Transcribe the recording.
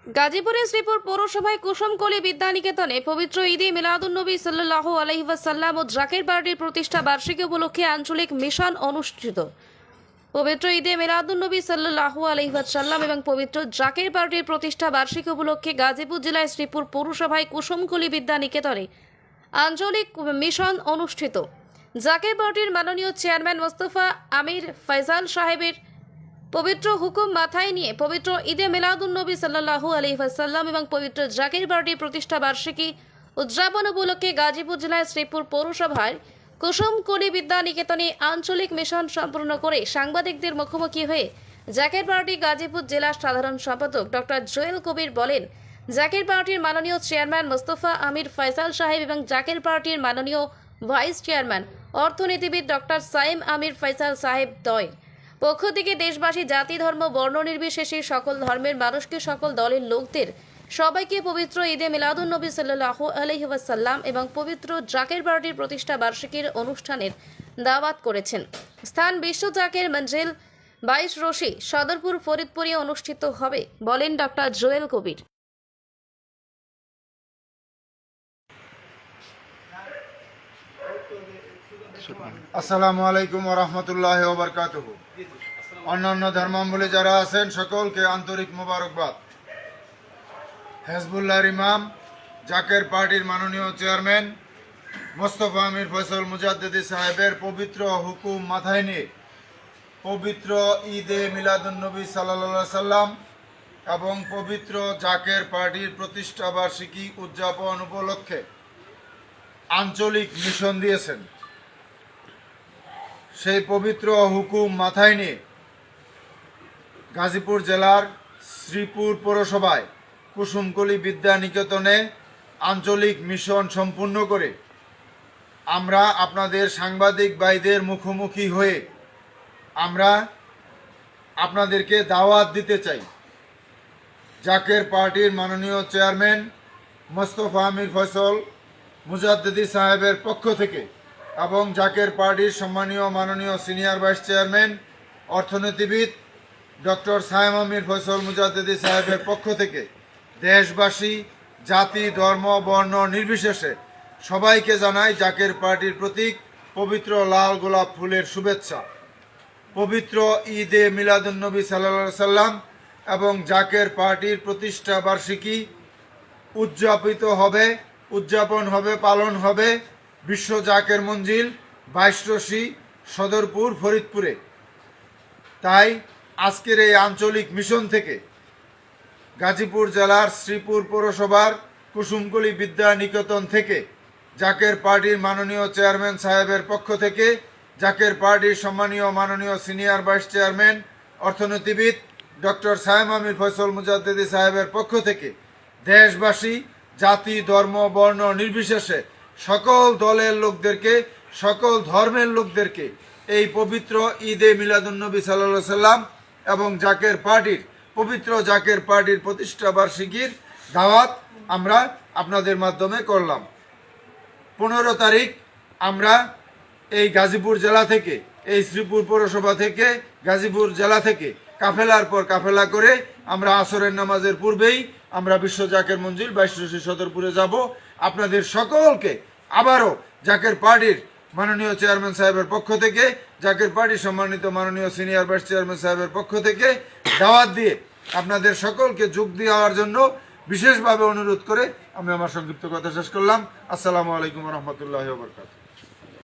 গাজীপুরের শ্রীপুর পৌরসভায় কুসুমকলি বিদ্যানিকেতনে পবিত্র ঈদে মিলাদুন্নবী সাল্লাল্লাহু আলাইহি ওয়াসাল্লাম ও জাকির পার্টির প্রতিষ্ঠা বার্ষিকী উপলক্ষে আঞ্চলিক মিশন অনুষ্ঠিত। পবিত্র ঈদে মিলাদুন্নবী সাল্লাল্লাহু আলাইহি ওয়াসাল্লাম এবং পবিত্র জাকির পার্টির প্রতিষ্ঠা বার্ষিকী উপলক্ষে গাজীপুর জেলায় শ্রীপুর পৌরসভায় কুসুমকলি বিদ্যানিকেতনে আঞ্চলিক মিশন অনুষ্ঠিত। জাকির পার্টির মাননীয় চেয়ারম্যান মোস্তফা আমির ফয়সাল সাহেবের পবিত্র হুকুম মাথায় নিয়ে পবিত্র ঈদে মিলাদুন্নবী সাল্লাল্লাহু আলাইহি ওয়াসাল্লাম এবং পবিত্র জাকির পার্টির প্রতিষ্ঠা বার্ষিকী উদযাপন উপলক্ষে গাজীপুর জেলায় শ্রীপুর পৌরসভায় কুসুমকলি বিদ্যানিকেতনে আঞ্চলিক মিশন সম্পূর্ণ করে সাংবাদিকদের মুখোমুখি হয়ে জাকির পার্টি গাজীপুর জেলা সাধারণ সম্পাদক ডক্টর জোয়েল কবির বলেন, জাকির পার্টির মাননীয় চেয়ারম্যান মোস্তফা আমির ফয়সাল সাহেব এবং জাকির পার্টির মাননীয় ভাইস চেয়ারম্যান অর্থনীতিবিদ ডক্টর সাইম আমির ফয়সাল সাহেব দ্বয় পক্ষ থেকে দেশবাসী জাতি ধর্ম বর্ণ নির্বিশেষে সকল ধর্মের মানুষকে সকল দলের লোকদের সবাইকে পবিত্র ঈদে মিলাদুন্নবী সাল্লাল্লাহু আলাইহি ওয়াসাল্লাম এবং পবিত্র জাকির পার্টির প্রতিষ্ঠা বার্ষিকীর অনুষ্ঠানের দাওয়াত করেছেন। স্থান বিশ্ব জাকির মঞ্জিল 22 রশি সদরপুর ফরিদপুরে অনুষ্ঠিত হবে বলেন ডক্টর জোয়েল কবির। আসসালামু আলাইকুম ওয়া রাহমাতুল্লাহি ওয়া বারাকাতুহু। অন্যান্য ধর্মাবলম্বী যারা আছেন সকলকে আন্তরিক মোবারকবাদ। হিজবুল্লাহর ইমাম জাকির পার্টির মাননীয় চেয়ারম্যান মোস্তফা আমির ফয়সাল মুজাদ্দিদি সাহেবের পবিত্র হুকুম মাথায় নিয়ে পবিত্র ঈদে মিলাদুন্নবী সাল্লাল্লাহু আলাইহি সাল্লাম এবং পবিত্র জাকির পার্টির প্রতিষ্ঠা বার্ষিকী উদযাপন উপলক্ষে আঞ্চলিক মিশন দিয়েছেন। সেই পবিত্র হুকুম মাথায় নিয়ে গাজীপুর জেলার শ্রীপুর পৌরসভায় কুসুমকলি বিদ্যানিকেতনে আঞ্চলিক মিশন সম্পূর্ণ করে আমরা আপনাদের সাংবাদিক ভাইদের মুখোমুখি হয়ে আমরা আপনাদেরকে দাওয়াত দিতে চাই। জাকির পার্টির মাননীয় চেয়ারম্যান মোস্তফা আমির ফয়সাল মুজাদ্দিদি সাহেবের পক্ষ থেকে এবং জাকির পার্টির সম্মানীয় মাননীয় সিনিয়র ভাইস চেয়ারম্যান অর্থনীতিবিদ ডক্টর সাইম আমির ফয়সাল মুজাদ্দিদি সাহেবের পক্ষ থেকে দেশবাসী জাতি ধর্ম বর্ণ নির্বিশেষে সবাইকে জানাই জাকির পার্টির প্রতীক পবিত্র লাল গোলাপ ফুলের শুভেচ্ছা। পবিত্র ঈদে মিলাদুন্নবী সাল্লাল্লাহু আলাইহি সাল্লাম এবং জাকির পার্টির প্রতিষ্ঠা বার্ষিকী উদযাপন হবে পালন হবে বিশ্ব জাকির মঞ্জিল 22 রশি সদরপুর ফরিদপুরে। তাই আজকের এই আঞ্চলিক মিশন থেকে গাজীপুর জেলার শ্রীপুর পৌরসভার কুসুমকলি বিদ্যানিকেতন থেকে জাকির পার্টির মাননীয় চেয়ারম্যান সাহেবের পক্ষ থেকে জাকির পার্টির সম্মানীয় মাননীয় সিনিয়র ভাইস চেয়ারম্যান অর্থনীতিবিদ ডক্টর সাইম আমির ফয়সাল মুজাদ্দিদি সাহেবের পক্ষ থেকে দেশবাসী জাতি ধর্ম বর্ণ নির্বিশেষে সকল দলের লোকদেরকে সকল ধর্মের লোকদেরকে এই পবিত্র ঈদে মিলাদুন্নবী সাল্লাল্লাহু আলাইহি সাল্লাম এবং জাকির পার্টির পবিত্র জাকির পার্টির প্রতিষ্ঠা বার্ষিকীর দাওয়াত আমরা আপনাদের মাধ্যমে করলাম। 15 তারিখ আমরা এই গাজীপুর জেলা থেকে এই শ্রীপুর পৌরসভা থেকে গাজীপুর জেলা থেকে কাফেলার পর কাফেলা করে আমরা আসরের নামাজের পূর্বেই আমরা বিশ্ব জাকির মঞ্জিল 22 রশি সদরপুরে যাব। আপনাদের সকলকে আবারও জাকির পার্টির মাননীয় চেয়ারম্যান সাহেবের পক্ষ থেকে জাকির পার্টির সম্মানিত মাননীয় সিনিয়র ভাইস চেয়ারম্যান সাহেবের পক্ষ থেকে দাওয়াত দিয়ে আপনাদের সকলকে যোগ দেওয়ার জন্য বিশেষভাবে অনুরোধ করে আমি আমার সংক্ষিপ্ত কথা শেষ করলাম। আসসালামু আলাইকুম ওয়া রাহমাতুল্লাহি ওয়া বারাকাতুহু।